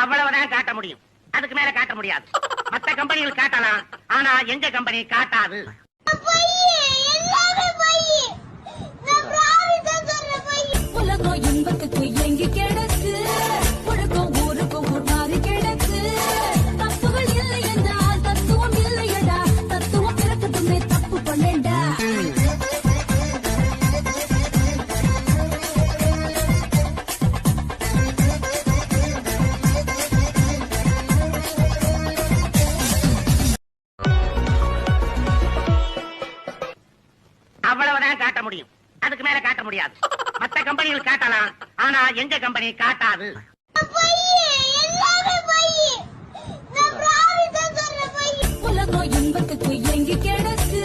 அவ்வளவுதான் காட்ட முடியும். அதுக்கு மேல காட்ட முடியாது. மத்த கம்பெனிகள் காட்டலாம், ஆனா எங்க கம்பெனி காட்டாது. உலகம் இன்பத்துக்கு எங்கி கிடக்கு, உலகம் ஊருக்கும் ஒரு மாறி கிடக்கு. தப்புகள் இல்லை என்றால் தத்துவம் இல்லையடா, தத்துவம் பிறக்கட்டுமே தப்பு பண்ணேண்டா. அவ்வளவுதான் காட்ட முடியும். அதுக்கு மேல காட்ட முடியாது. மத்த கம்பெனிகள் காட்டலாம், ஆனா எங்க கம்பெனி காட்டாது. உலகம் இன்பத்துக்கு எங்கி கிடக்கு,